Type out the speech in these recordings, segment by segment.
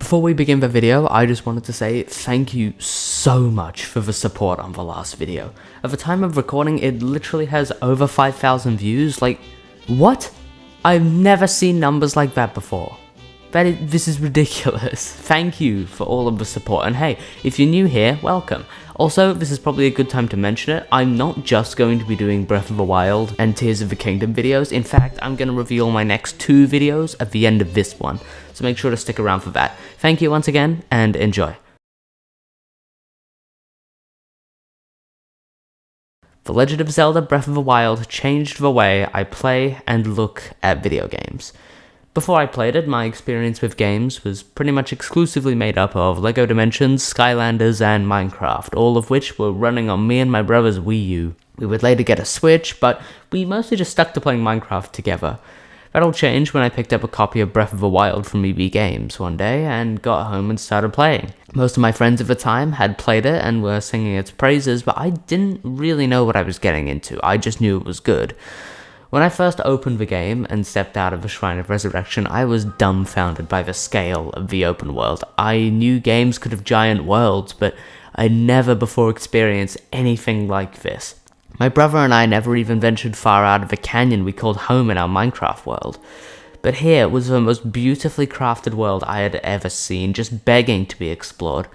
Before we begin the video, I just wanted to say thank you so much for the support on the last video. At the time of recording, it literally has over 5,000 views. Like, what? I've never seen numbers like that before. This is ridiculous. Thank you for all of the support, and hey, if you're new here, welcome. Also, this is probably a good time to mention it, I'm not just going to be doing Breath of the Wild and Tears of the Kingdom videos. In fact, I'm going to reveal my next 2 videos at the end of this one, so make sure to stick around for that. Thank you once again, and enjoy. The Legend of Zelda Breath of the Wild changed the way I play and look at video games. Before I played it, my experience with games was pretty much exclusively made up of LEGO Dimensions, Skylanders, and Minecraft, all of which were running on me and my brother's Wii U. We would later get a Switch, but we mostly just stuck to playing Minecraft together. That all changed when I picked up a copy of Breath of the Wild from EB Games one day and got home and started playing. Most of my friends at the time had played it and were singing its praises, but I didn't really know what I was getting into. I just knew it was good. When I first opened the game and stepped out of the Shrine of Resurrection, I was dumbfounded by the scale of the open world. I knew games could have giant worlds, but I'd never before experienced anything like this. My brother and I never even ventured far out of the canyon we called home in our Minecraft world. But here was the most beautifully crafted world I had ever seen, just begging to be explored.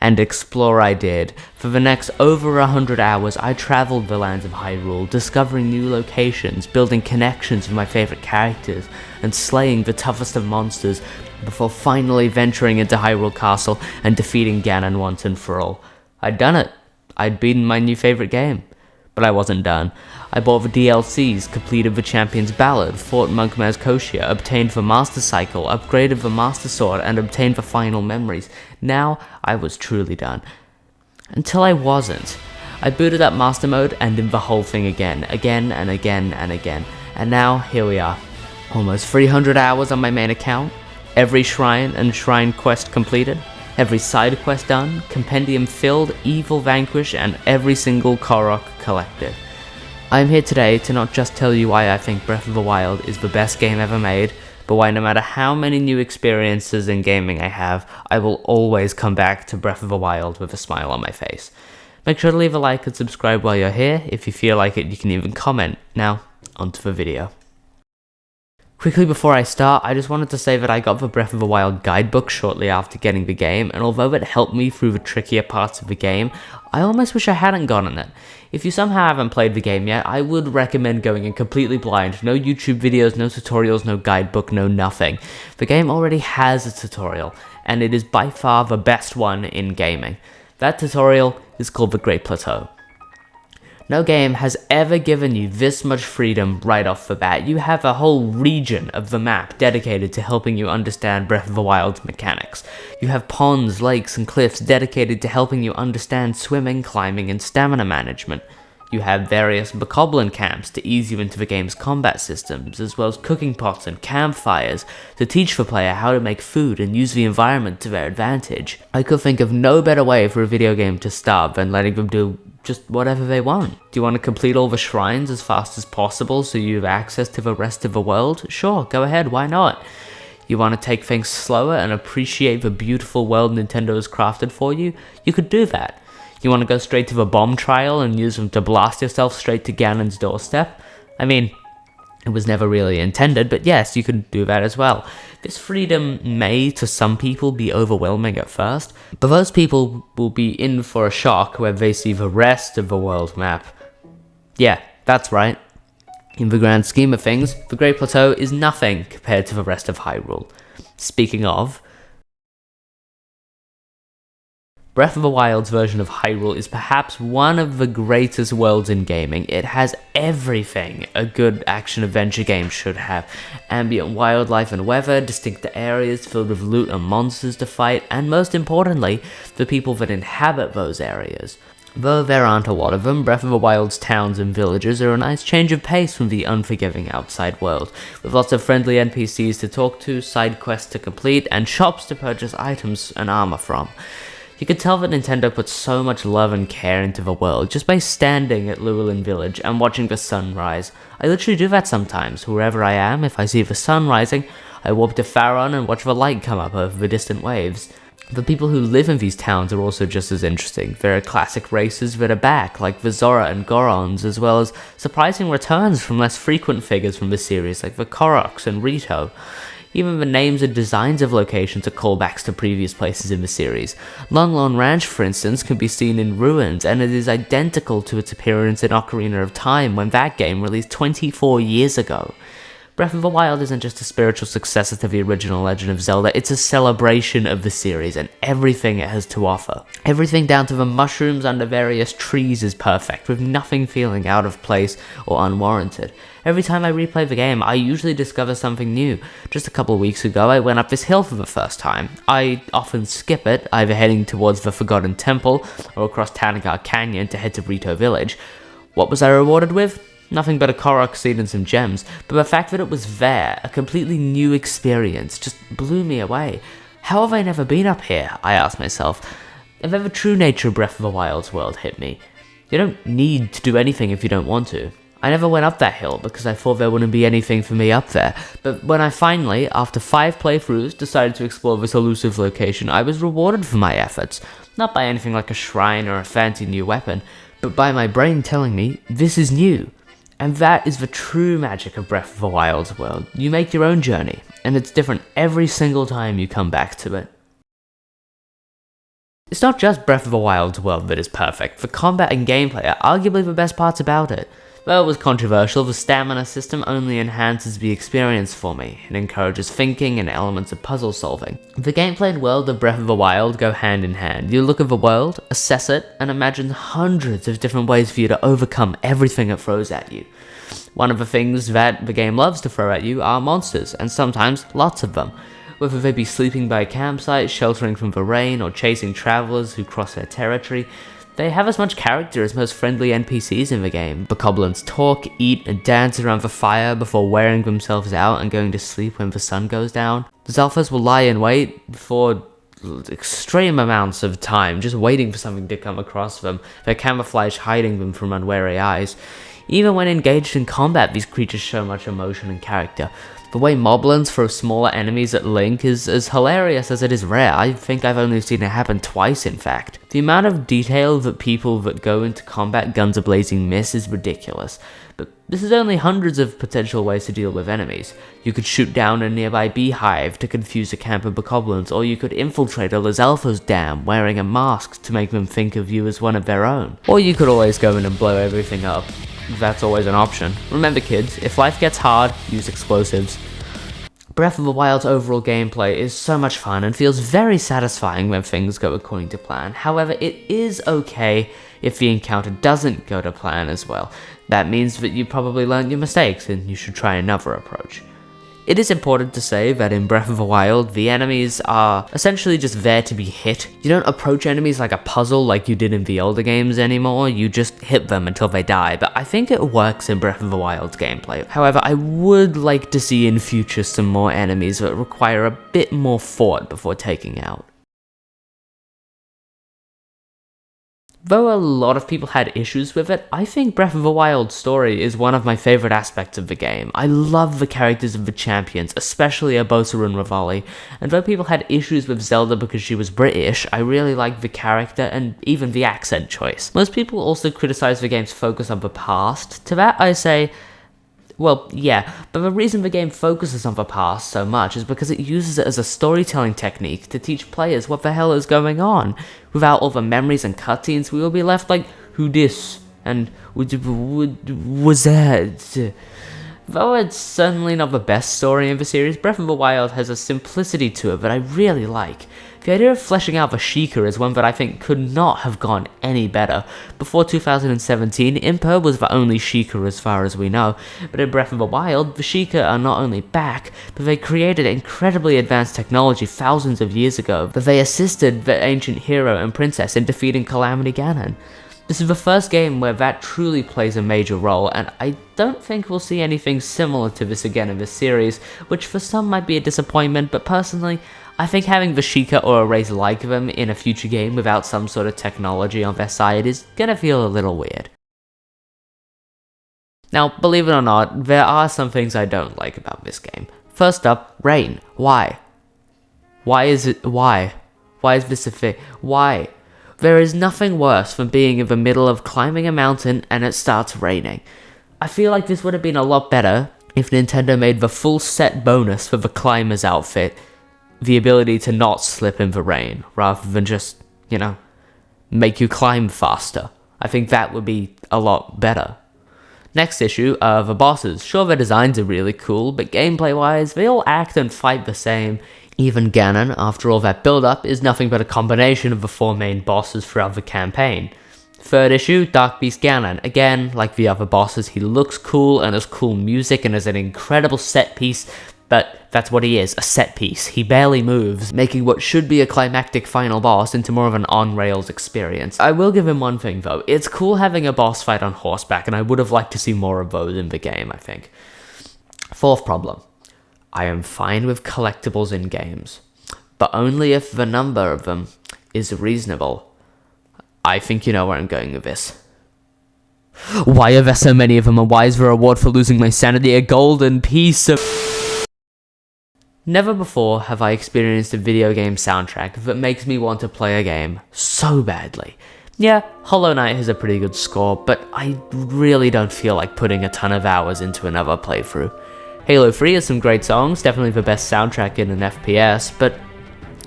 And explore I did. For the next over 100 hours, I traveled the lands of Hyrule, discovering new locations, building connections with my favorite characters, and slaying the toughest of monsters, before finally venturing into Hyrule Castle and defeating Ganon once and for all. I'd done it. I'd beaten my new favorite game. But I wasn't done. I bought the DLCs, completed the Champion's Ballad, fought Monk Mazcotia, obtained the Master Cycle, upgraded the Master Sword, and obtained the final memories. Now, I was truly done. Until I wasn't. I booted up Master Mode and did the whole thing again and again. And now, here we are. Almost 300 hours on my main account, every shrine and shrine quest completed, every side quest done, compendium filled, evil vanquished, and every single Korok collected. I am here today to not just tell you why I think Breath of the Wild is the best game ever made, but why no matter how many new experiences in gaming I have, I will always come back to Breath of the Wild with a smile on my face. Make sure to leave a like and subscribe while you're here. If you feel like it, you can even comment. Now, onto the video. Quickly before I start, I just wanted to say that I got the Breath of the Wild guidebook shortly after getting the game, and although it helped me through the trickier parts of the game, I almost wish I hadn't gotten it. If you somehow haven't played the game yet, I would recommend going in completely blind. No YouTube videos, no tutorials, no guidebook, no nothing. The game already has a tutorial, and it is by far the best one in gaming. That tutorial is called the Great Plateau. No game has ever given you this much freedom right off the bat. You have a whole region of the map dedicated to helping you understand Breath of the Wild's mechanics. You have ponds, lakes, and cliffs dedicated to helping you understand swimming, climbing, and stamina management. You have various bokoblin camps to ease you into the game's combat systems, as well as cooking pots and campfires to teach the player how to make food and use the environment to their advantage. I could think of no better way for a video game to start than letting them do just whatever they want. Do you want to complete all the shrines as fast as possible so you have access to the rest of the world? Sure, go ahead, why not? You want to take things slower and appreciate the beautiful world Nintendo has crafted for you? You could do that. You want to go straight to the bomb trial and use them to blast yourself straight to Ganon's doorstep? I mean, it was never really intended, but yes, you can do that as well. This freedom may, to some people, be overwhelming at first, but those people will be in for a shock when they see the rest of the world map. Yeah, that's right. In the grand scheme of things, the Great Plateau is nothing compared to the rest of Hyrule. Speaking of, Breath of the Wild's version of Hyrule is perhaps one of the greatest worlds in gaming. It has everything a good action-adventure game should have. Ambient wildlife and weather, distinct areas filled with loot and monsters to fight, and most importantly, the people that inhabit those areas. Though there aren't a lot of them, Breath of the Wild's towns and villages are a nice change of pace from the unforgiving outside world, with lots of friendly NPCs to talk to, side quests to complete, and shops to purchase items and armor from. You could tell that Nintendo put so much love and care into the world just by standing at Llewellyn Village and watching the sun rise. I literally do that sometimes. Wherever I am, if I see the sun rising, I warp to Faron and watch the light come up over the distant waves. The people who live in these towns are also just as interesting. There are classic races that are back, like the Zora and Gorons, as well as surprising returns from less frequent figures from the series, like the Koroks and Rito. Even the names and designs of locations are callbacks to previous places in the series. Long Lawn Ranch, for instance, can be seen in ruins, and it is identical to its appearance in Ocarina of Time when that game released 24 years ago. Breath of the Wild isn't just a spiritual successor to the original Legend of Zelda, it's a celebration of the series and everything it has to offer. Everything down to the mushrooms under various trees is perfect, with nothing feeling out of place or unwarranted. Every time I replay the game, I usually discover something new. Just a couple of weeks ago, I went up this hill for the first time. I often skip it, either heading towards the Forgotten Temple or across Tanagar Canyon to head to Rito Village. What was I rewarded with? Nothing but a Korok seed and some gems, but the fact that it was there, a completely new experience, just blew me away. How have I never been up here? I asked myself. And then the true nature of Breath of the Wild's world hit me. You don't need to do anything if you don't want to. I never went up that hill because I thought there wouldn't be anything for me up there, but when I finally, after 5 playthroughs, decided to explore this elusive location, I was rewarded for my efforts. Not by anything like a shrine or a fancy new weapon, but by my brain telling me, this is new. And that is the true magic of Breath of the Wild's world. You make your own journey, and it's different every single time you come back to it. It's not just Breath of the Wild's world that is perfect. The combat and gameplay are arguably the best parts about it. Though it was controversial, the stamina system only enhances the experience for me. It encourages thinking and elements of puzzle solving. The gameplay and world of Breath of the Wild go hand in hand. You look at the world, assess it, and imagine hundreds of different ways for you to overcome everything it throws at you. One of the things that the game loves to throw at you are monsters, and sometimes lots of them. Whether they be sleeping by a campsite, sheltering from the rain, or chasing travelers who cross their territory, they have as much character as most friendly NPCs in the game. Bokoblins talk, eat, and dance around the fire before wearing themselves out and going to sleep when the sun goes down. The Zalfas will lie in wait for extreme amounts of time, just waiting for something to come across them, their camouflage hiding them from unwary eyes. Even when engaged in combat, these creatures show much emotion and character. The way Moblins throw smaller enemies at Link is as hilarious as it is rare. I think I've only seen it happen twice, in fact. The amount of detail that people that go into combat guns a-blazing miss is ridiculous. But this is only hundreds of potential ways to deal with enemies. You could shoot down a nearby beehive to confuse a camp of Bokoblins, or you could infiltrate a Lizalfo's dam wearing a mask to make them think of you as one of their own. Or you could always go in and blow everything up. That's always an option. Remember kids, if life gets hard, use explosives. Breath of the Wild's overall gameplay is so much fun and feels very satisfying when things go according to plan. However, it is okay if the encounter doesn't go to plan as well. That means that you probably learned your mistakes and you should try another approach. It is important to say that in Breath of the Wild, the enemies are essentially just there to be hit. You don't approach enemies like a puzzle like you did in the older games anymore, you just hit them until they die, but I think it works in Breath of the Wild's gameplay. However, I would like to see in future some more enemies that require a bit more thought before taking out. Though a lot of people had issues with it, I think Breath of the Wild's story is one of my favorite aspects of the game. I love the characters of the champions, especially Urbosa and Revali, and though people had issues with Zelda because she was British, I really liked the character and even the accent choice. Most people also criticize the game's focus on the past. To that I say, well, yeah, but the reason the game focuses on the past so much is because it uses it as a storytelling technique to teach players what the hell is going on. Without all the memories and cutscenes, we will be left like, who dis? And was that? Though it's certainly not the best story in the series, Breath of the Wild has a simplicity to it that I really like. The idea of fleshing out the Sheikah is one that I think could not have gone any better. Before 2017, Impa was the only Sheikah as far as we know, but in Breath of the Wild, the Sheikah are not only back, but they created incredibly advanced technology thousands of years ago, that they assisted the ancient hero and princess in defeating Calamity Ganon. This is the first game where that truly plays a major role, and I don't think we'll see anything similar to this again in this series, which for some might be a disappointment, but personally, I think having Vashika or a race like them in a future game without some sort of technology on their side is gonna feel a little weird. Now, believe it or not, there are some things I don't like about this game. First up, rain. Why? Why is this a thing? Why? There is nothing worse than being in the middle of climbing a mountain and it starts raining. I feel like this would have been a lot better if Nintendo made the full set bonus for the climber's outfit the ability to not slip in the rain, rather than just, make you climb faster. I think that would be a lot better. Next issue are the bosses. Sure, their designs are really cool, but gameplay-wise, they all act and fight the same. Even Ganon, after all that build-up, is nothing but a combination of the 4 main bosses throughout the campaign. Third issue, Dark Beast Ganon. Again, like the other bosses, he looks cool and has cool music and is an incredible set piece, but that's what he is, a set piece. He barely moves, making what should be a climactic final boss into more of an on-rails experience. I will give him one thing though, it's cool having a boss fight on horseback, and I would have liked to see more of those in the game, I think. Fourth problem. I am fine with collectibles in games, but only if the number of them is reasonable. I think you know where I'm going with this. Why are there so many of them, and why is the reward for losing my sanity a golden piece of... Never before have I experienced a video game soundtrack that makes me want to play a game so badly. Yeah, Hollow Knight has a pretty good score, but I really don't feel like putting a ton of hours into another playthrough. Halo 3 has some great songs, definitely the best soundtrack in an FPS, but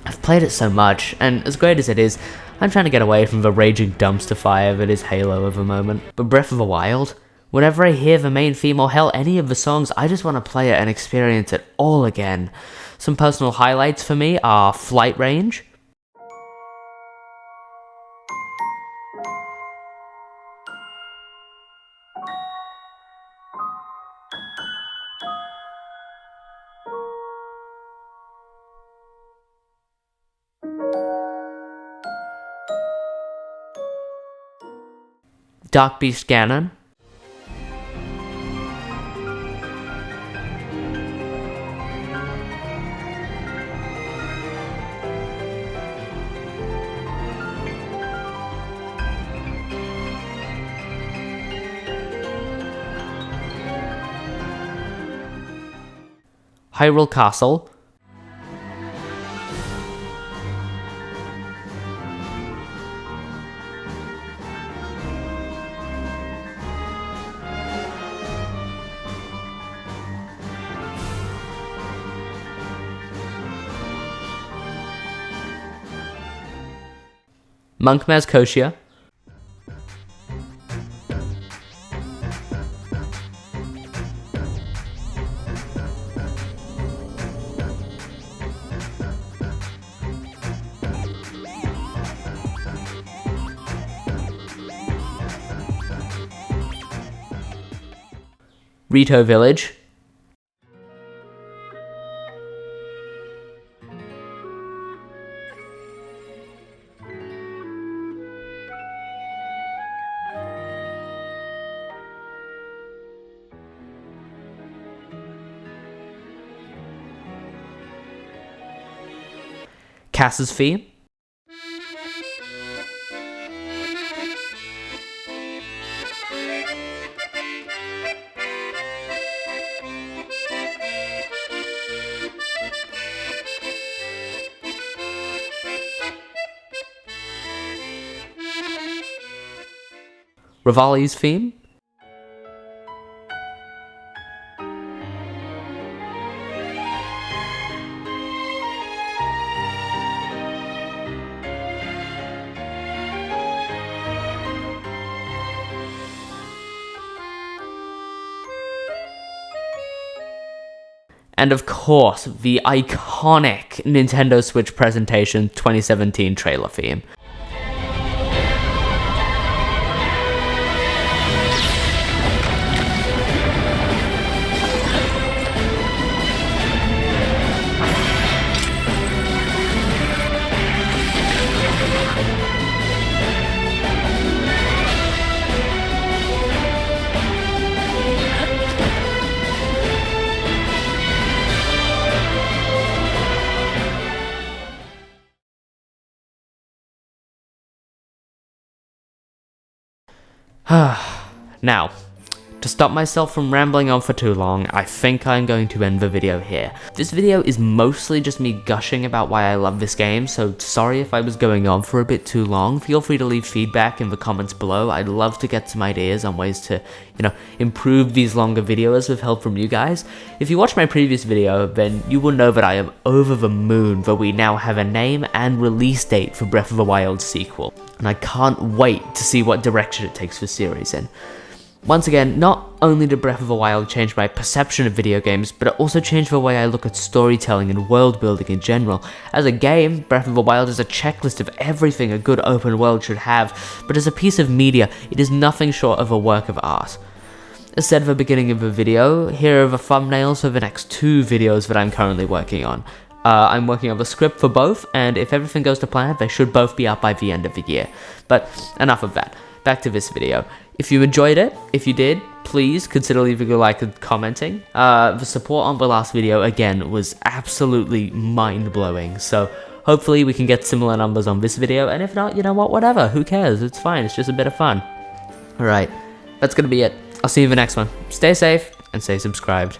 I've played it so much, and as great as it is, I'm trying to get away from the raging dumpster fire that is Halo at the moment. But Breath of the Wild? Whenever I hear the main theme or hell any of the songs, I just want to play it and experience it all again. Some personal highlights for me are Flight Range, Dark Beast Ganon, Hyrule Castle, Monk Mazcotia, Rito Village, Cass's Theme, Rivali's Theme, and of course, the iconic Nintendo Switch presentation 2017 trailer theme. Now, to stop myself from rambling on for too long, I think I'm going to end the video here. This video is mostly just me gushing about why I love this game, so sorry if I was going on for a bit too long. Feel free to leave feedback in the comments below. I'd love to get some ideas on ways to, improve these longer videos with help from you guys. If you watched my previous video, then you will know that I am over the moon that we now have a name and release date for Breath of the Wild sequel. And I can't wait to see what direction it takes the series in. Once again, not only did Breath of the Wild change my perception of video games, but it also changed the way I look at storytelling and world building in general. As a game, Breath of the Wild is a checklist of everything a good open world should have, but as a piece of media, it is nothing short of a work of art. As said at the beginning of the video, here are the thumbnails for the next 2 videos that I'm currently working on. I'm working on the script for both, and if everything goes to plan, they should both be out by the end of the year. But enough of that. Back to this video. If you enjoyed it, if you did, please consider leaving a like and commenting. The support on the last video, again, was absolutely mind-blowing, so hopefully we can get similar numbers on this video, and if not, you know what, whatever, who cares, it's fine, it's just a bit of fun. Alright, that's gonna be it. I'll see you in the next one. Stay safe, and stay subscribed.